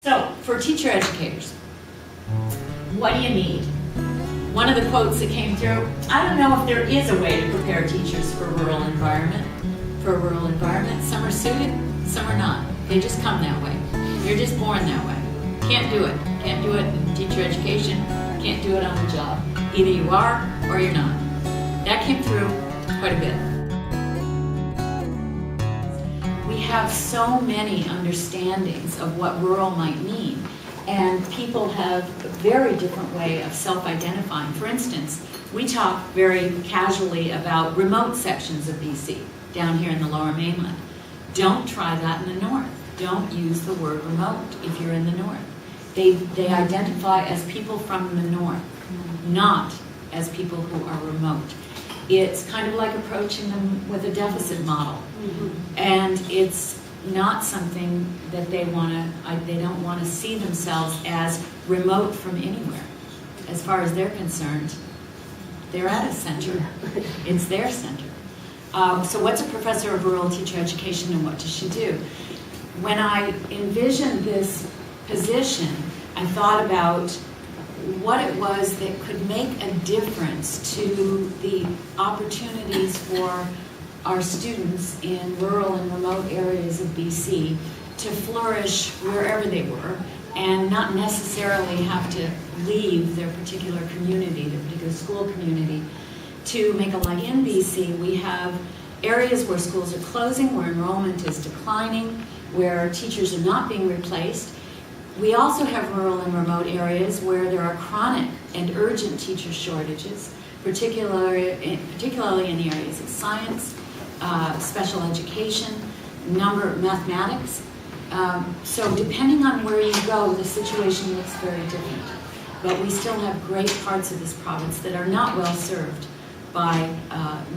So, for teacher educators, what do you need? One of the quotes that came through, I don't know if there is a way to prepare teachers for a rural environment. Some are suited, some are not. They just come that way. You're just born that way. Can't do it. Can't do it in teacher education. Can't do it on the job. Either you are or you're not. That came through quite a bit. We have so many understandings of what rural might mean, and people have a very different way of self-identifying. For instance, we talk very casually about remote sections of BC, down here in the Lower Mainland. Don't try that in the North. Don't use the word remote if you're in the North. They identify as people from the North, not as people who are remote. It's kind of like approaching them with a deficit model. And it's not something that they don't want to see themselves as remote from anywhere. As far as they're concerned, they're at a center. It's their center. So what's a professor of rural teacher education and what does she do? When I envisioned this position, I thought about what it was that could make a difference to the opportunities for our students in rural and remote areas of BC to flourish wherever they were and not necessarily have to leave their particular community, their particular school community, to make a life. In BC, we have areas where schools are closing, where enrollment is declining, where teachers are not being replaced. We also have rural and remote areas where there are chronic and urgent teacher shortages, particularly in the areas of science, special education, mathematics. So depending on where you go, the situation looks very different. But we still have great parts of this province that are not well served by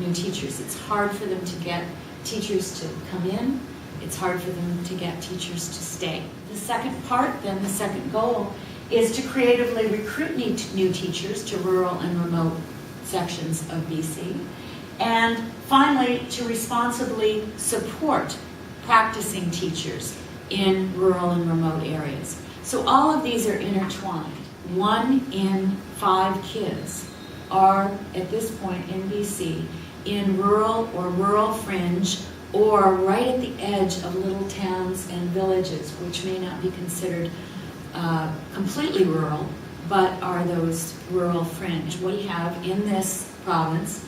new teachers. It's hard for them to get teachers to come in. It's hard for them to get teachers to stay. The second part, then the second goal, is to creatively recruit new teachers to rural and remote sections of BC. And finally, to responsibly support practicing teachers in rural and remote areas. So all of these are intertwined. 1 in 5 kids are, at this point in BC, in rural or rural fringe or right at the edge of little towns and villages, which may not be considered completely rural, but are those rural fringe. We have in this province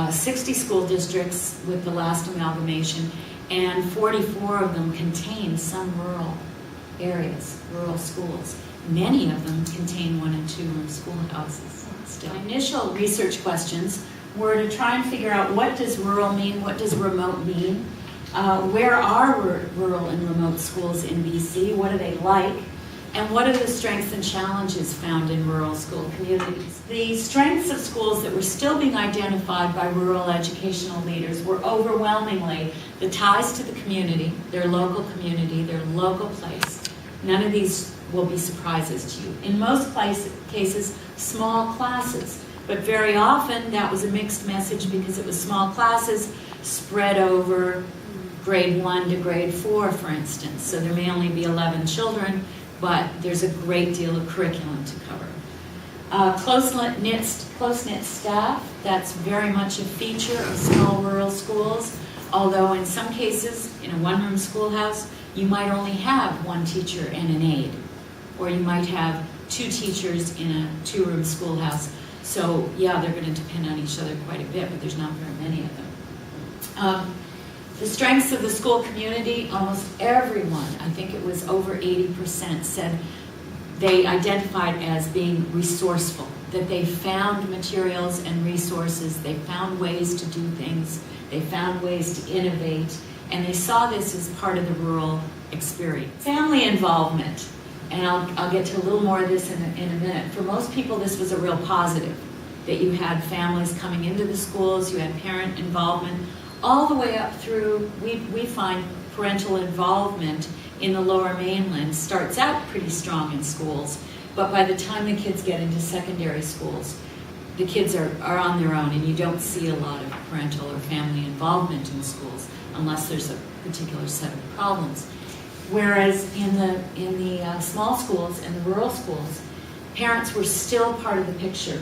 60 school districts with the last amalgamation, and 44 of them contain some rural areas, rural schools. Many of them contain 1- and 2-room schoolhouses still. My initial research questions were to try and figure out what does rural mean, what does remote mean, where are rural and remote schools in BC, what are they like, and what are the strengths and challenges found in rural school communities. The strengths of schools that were still being identified by rural educational leaders were overwhelmingly the ties to the community, their local place. None of these will be surprises to you. In most cases, small classes. But very often that was a mixed message because it was small classes spread over grade 1 to grade 4, for instance. So there may only be 11 children, but there's a great deal of curriculum to cover. Close-knit staff, that's very much a feature of small rural schools, although in some cases, in a 1-room schoolhouse, you might only have 1 teacher and an aide, or you might have 2 teachers in a 2-room schoolhouse. So yeah, they're going to depend on each other quite a bit, but there's not very many of them. The strengths of the school community, almost everyone, I think it was over 80%, said they identified as being resourceful, that they found materials and resources, they found ways to do things, they found ways to innovate, and they saw this as part of the rural experience. Family involvement. And I'll get to a little more of this in a minute. For most people, this was a real positive, that you had families coming into the schools, you had parent involvement, all the way up through, we find parental involvement in the Lower Mainland starts out pretty strong in schools, but by the time the kids get into secondary schools, the kids are on their own, and you don't see a lot of parental or family involvement in schools unless there's a particular set of problems. Whereas in the small schools and the rural schools, parents were still part of the picture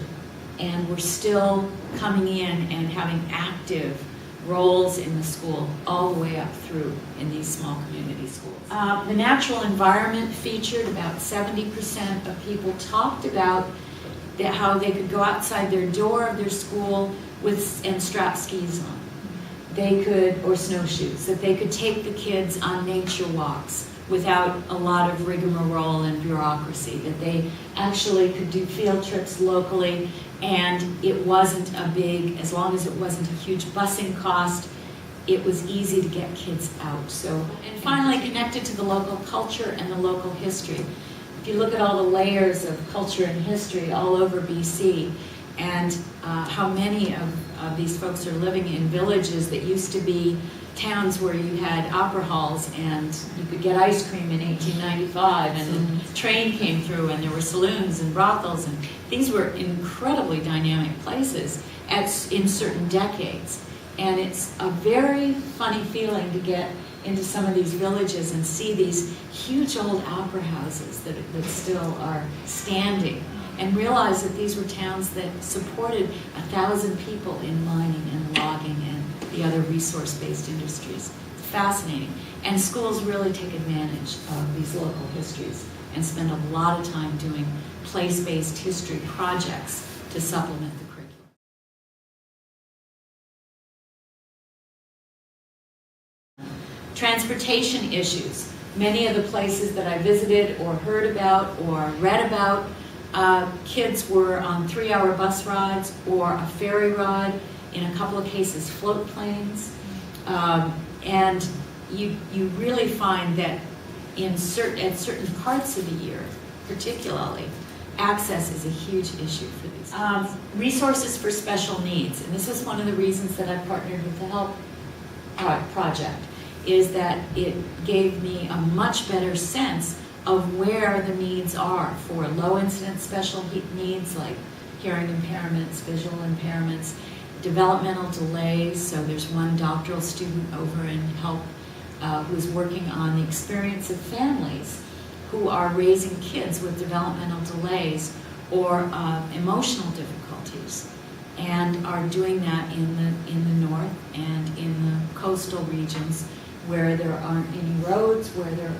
and were still coming in and having active roles in the school all the way up through in these small community schools. The natural environment featured. About 70% of people talked about how they could go outside their door of their school and strap skis on. They could, or snowshoes, that they could take the kids on nature walks without a lot of rigmarole and bureaucracy, that they actually could do field trips locally, and it wasn't a big, as long as it wasn't a huge busing cost, it was easy to get kids out. So, and finally, connected to the local culture and the local history. If you look at all the layers of culture and history all over BC, and how many of these folks are living in villages that used to be towns where you had opera halls and you could get ice cream in 1895, and the train came through and there were saloons and brothels, and these were incredibly dynamic places in certain decades. And it's a very funny feeling to get into some of these villages and see these huge old opera houses that still are standing, and realize that these were towns that supported 1,000 people in mining and logging and the other resource-based industries. It's fascinating. And schools really take advantage of these local histories and spend a lot of time doing place-based history projects to supplement the curriculum. Transportation issues. Many of the places that I visited or heard about or read about, kids were on 3-hour bus rides or a ferry ride, in a couple of cases float planes, and you really find that at certain parts of the year, particularly, access is a huge issue for these kids. Resources for special needs, and this is one of the reasons that I partnered with the HELP project, is that it gave me a much better sense of where the needs are for low incidence special needs like hearing impairments, visual impairments, developmental delays. So there's one doctoral student over in HELP who's working on the experience of families who are raising kids with developmental delays or emotional difficulties, and are doing that in the north and in the coastal regions where there aren't any roads, where there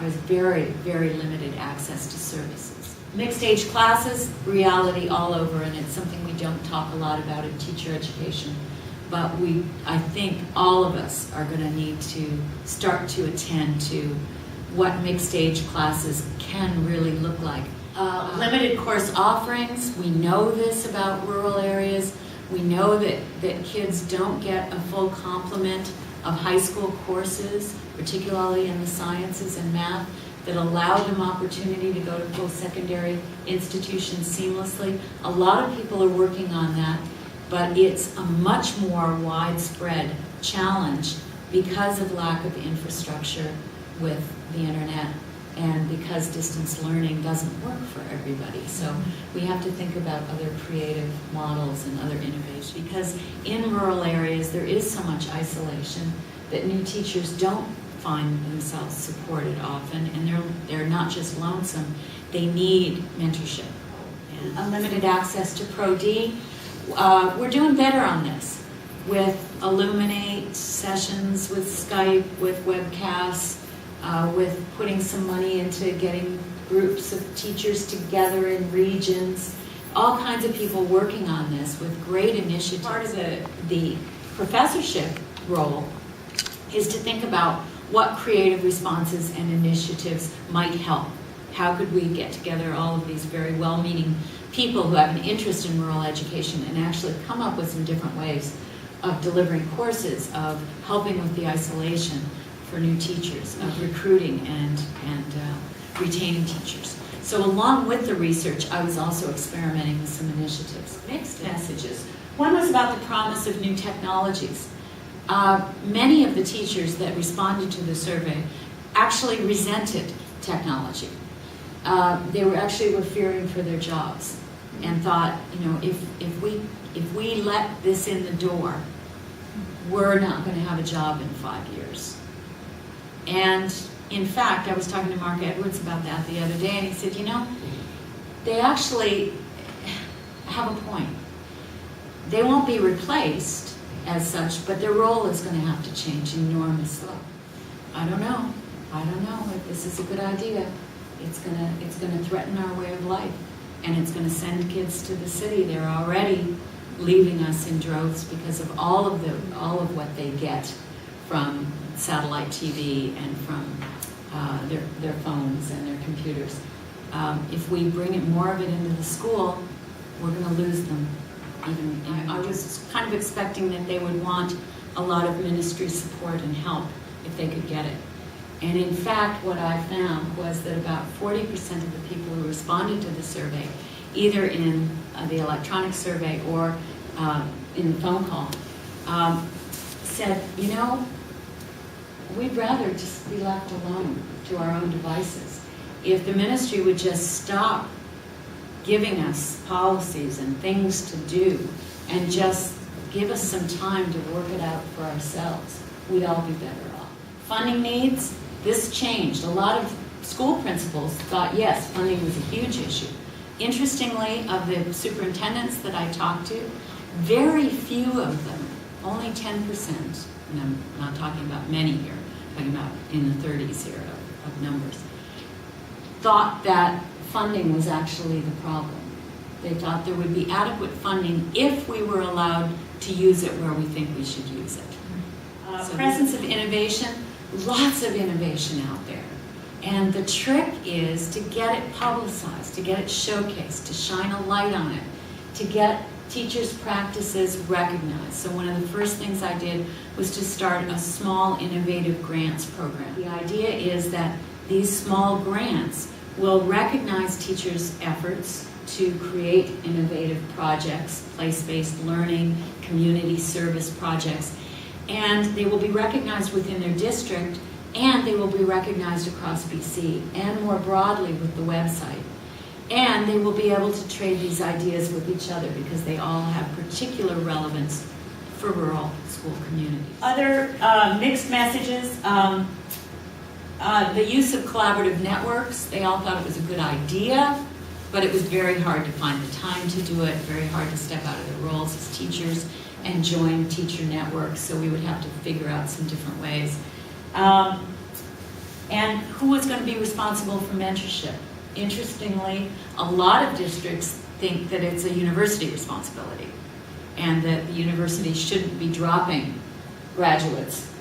is very, very limited access to services. Mixed age classes, reality all over, and it's something we don't talk a lot about in teacher education, but I think all of us are going to need to start to attend to what mixed age classes can really look like. Limited course offerings, we know this about rural areas. We know that kids don't get a full complement of high school courses, particularly in the sciences and math, that allow them opportunity to go to post-secondary institutions seamlessly. A lot of people are working on that, but it's a much more widespread challenge because of lack of infrastructure with the internet and because distance learning doesn't work for everybody. So we have to think about other creative models and other innovations, because in rural areas there is so much isolation that new teachers don't find themselves supported often, and they're not just lonesome, they need mentorship. And unlimited access to Pro-D, we're doing better on this with Illuminate sessions, with Skype, with webcasts, with putting some money into getting groups of teachers together in regions, all kinds of people working on this with great initiatives. Part of the professorship role is to think about what creative responses and initiatives might help. How could we get together all of these very well-meaning people who have an interest in rural education and actually come up with some different ways of delivering courses, of helping with the isolation for new teachers, of recruiting and retaining teachers. So along with the research, I was also experimenting with some initiatives. Mixed messages. One was about the promise of new technologies. Many of the teachers that responded to the survey actually resented technology. They were fearing for their jobs and thought, if we let this in the door, we're not going to have a job in 5 years. And In fact, I was talking to Mark Edwards about that the other day, and he said, you know, they actually have a point. They won't be replaced as such, but their role is going to have to change enormously. I don't know. I don't know if this is a good idea. It's gonna threaten our way of life, and it's going to send kids to the city. They're already leaving us in droves because of all of what they get from satellite TV and from their phones and their computers. If we bring more of it into the school, we're going to lose them. I was kind of expecting that they would want a lot of ministry support and help if they could get it. And in fact, what I found was that about 40% of the people who responded to the survey, either in the electronic survey or in the phone call, said, you know, we'd rather just be left alone to our own devices. If the ministry would just stop giving us policies and things to do and just give us some time to work it out for ourselves, we'd all be better off. Funding needs, this changed. A lot of school principals thought, yes, funding was a huge issue. Interestingly, of the superintendents that I talked to, very few of them, only 10%, and I'm not talking about many here, I'm talking about in the 30s here of numbers, thought that funding was actually the problem. They thought there would be adequate funding if we were allowed to use it where we think we should use it. So presence of innovation, lots of innovation out there. And the trick is to get it publicized, to get it showcased, to shine a light on it, to get teachers' practices recognized. So one of the first things I did was to start a small innovative grants program. The idea is that these small grants will recognize teachers' efforts to create innovative projects, place-based learning, community service projects, and they will be recognized within their district, and they will be recognized across BC and more broadly with the website. And they will be able to trade these ideas with each other because they all have particular relevance for rural school communities. Other mixed messages, the use of collaborative networks, they all thought it was a good idea, but it was very hard to find the time to do it, very hard to step out of their roles as teachers and join teacher networks, so we would have to figure out some different ways. And who was going to be responsible for mentorship? Interestingly, a lot of districts think that it's a university responsibility and that the university shouldn't be dropping graduates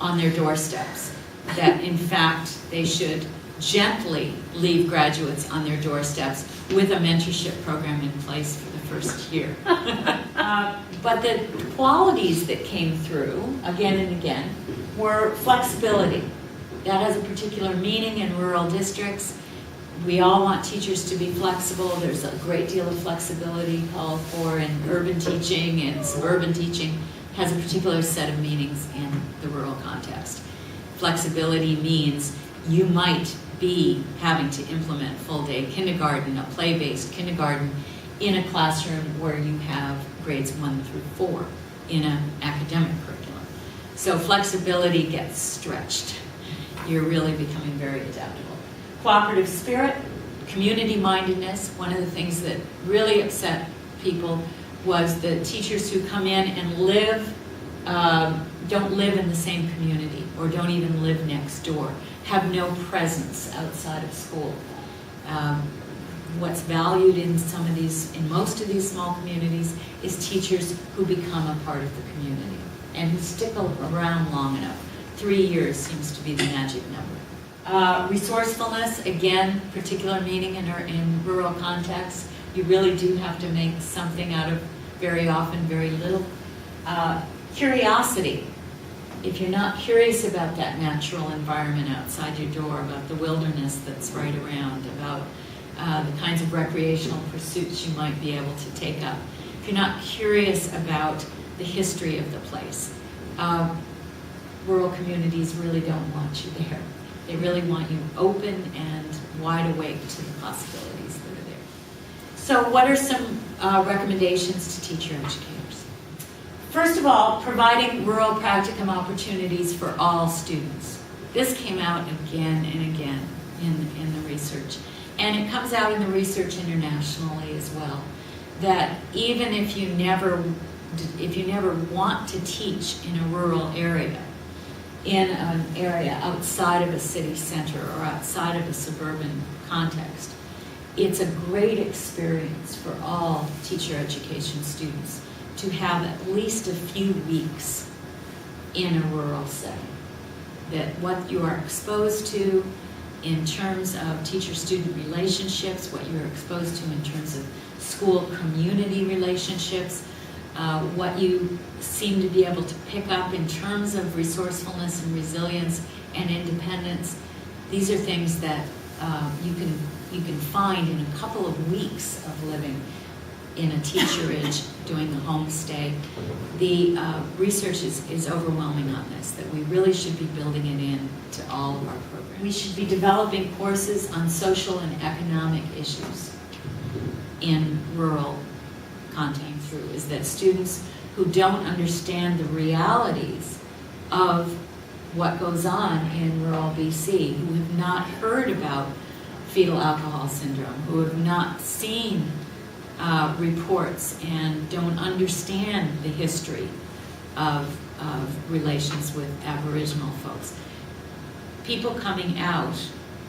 on their doorsteps, that in fact they should gently leave graduates on their doorsteps with a mentorship program in place for the first year. But the qualities that came through again and again were flexibility. That has a particular meaning in rural districts. We all want teachers to be flexible. There's a great deal of flexibility called for in urban teaching, and suburban teaching has a particular set of meanings in the rural context. Flexibility means you might be having to implement full-day kindergarten, a play-based kindergarten, in a classroom where you have grades 1 through 4 in an academic curriculum. So flexibility gets stretched. You're really becoming very adaptable. Cooperative spirit, community-mindedness. One of the things that really upset people was the teachers who come in and don't live in the same community or don't even live next door, have no presence outside of school. What's valued in most of these small communities is teachers who become a part of the community and who stick around long enough. 3 years seems to be the magic number. Resourcefulness, again, particular meaning in rural contexts. You really do have to make something out of very often very little. Curiosity. If you're not curious about that natural environment outside your door, about the wilderness that's right around, about the kinds of recreational pursuits you might be able to take up, if you're not curious about the history of the place, rural communities really don't want you there. They really want you open and wide awake to the possibilities that are there. So what are some recommendations to teacher educators? First of all, providing rural practicum opportunities for all students. This came out again and again in the research. And it comes out in the research internationally as well, that even if you never want to teach in a rural area, in an area outside of a city center or outside of a suburban context, it's a great experience for all teacher education students to have at least a few weeks in a rural setting. That what you are exposed to in terms of teacher-student relationships, what you're exposed to in terms of school-community relationships, what you seem to be able to pick up in terms of resourcefulness and resilience and independence, these are things that you can find in a couple of weeks of living in a teacherage doing the homestay. The research is overwhelming on this, that we really should be building it in to all of our programs. We should be developing courses on social and economic issues in rural content through, is that students who don't understand the realities of what goes on in rural BC, who have not heard about fetal alcohol syndrome, who have not seen reports and don't understand the history of relations with Aboriginal folks. People coming out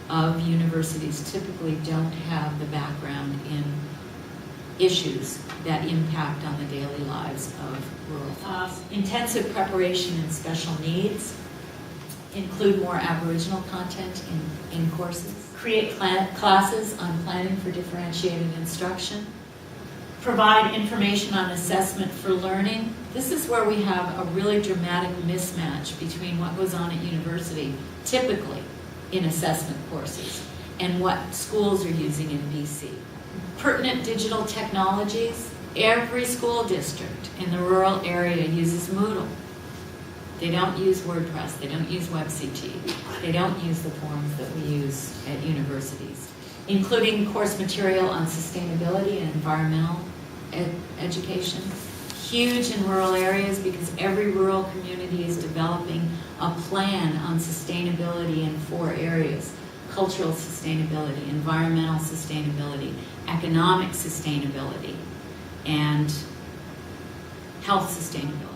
of universities typically don't have the background in issues that impact on the daily lives of rural folks. Intensive preparation in special needs, include more Aboriginal content in courses, create classes on planning for differentiated instruction, provide information on assessment for learning. This is where we have a really dramatic mismatch between what goes on at university, typically in assessment courses, and what schools are using in BC. Pertinent digital technologies. Every school district in the rural area uses Moodle. They don't use WordPress, they don't use WebCT, they don't use the forms that we use at universities, including course material on sustainability and environmental education. Huge in rural areas because every rural community is developing a plan on sustainability in 4 areas: cultural sustainability, environmental sustainability, economic sustainability, and health sustainability.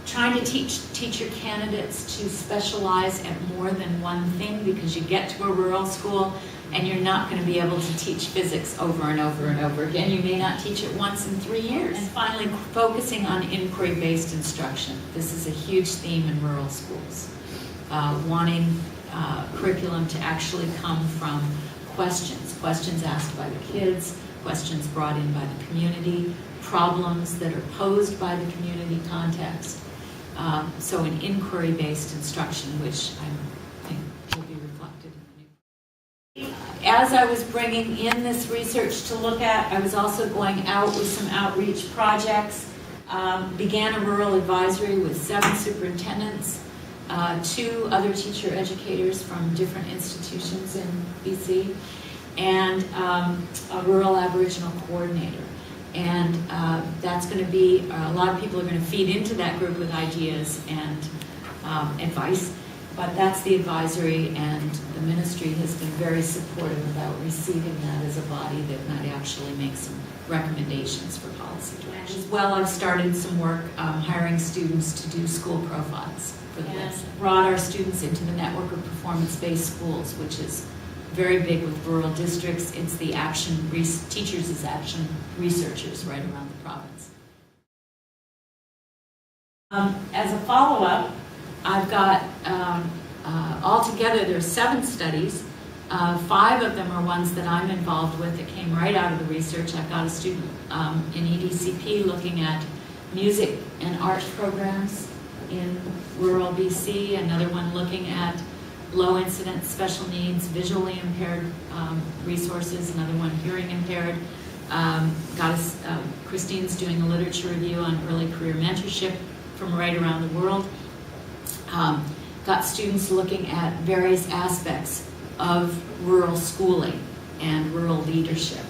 Trying to teach teacher candidates to specialize at more than one thing, because you get to a rural school and you're not going to be able to teach physics over and over and over again. You may not teach it once in 3 years. And finally, focusing on inquiry-based instruction. This is a huge theme in rural schools. Wanting curriculum to actually come from questions asked by the kids, questions brought in by the community, problems that are posed by the community context. So an inquiry-based instruction, which I think will be reflected in the new. As I was bringing in this research to look at, I was also going out with some outreach projects. Began a rural advisory with 7 superintendents, 2 other teacher educators from different institutions in BC, and a rural Aboriginal coordinator. And that's going to be, a lot of people are going to feed into that group with ideas and advice, but that's the advisory, and the ministry has been very supportive about receiving that as a body that might actually make some recommendations for policy direction. As well, I've started some work hiring students to do school profiles for the website. Brought our students into the network of performance-based schools, which is very big with rural districts. It's the teachers as action researchers right around the province. As a follow-up, I've got, altogether there's 7 studies. 5 of them are ones that I'm involved with that came right out of the research. I've got a student in EDCP looking at music and art programs in rural BC, another one looking at low incidence special needs, visually impaired resources, another one hearing impaired. Christine's doing a literature review on early career mentorship from right around the world. Got students looking at various aspects of rural schooling and rural leadership.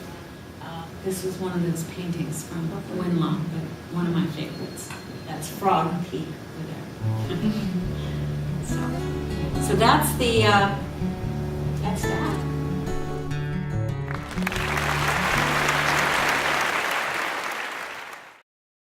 This was one of those paintings from Winlaw, but one of my favorites. That's Frog Peak over there. So So that's the, that's that.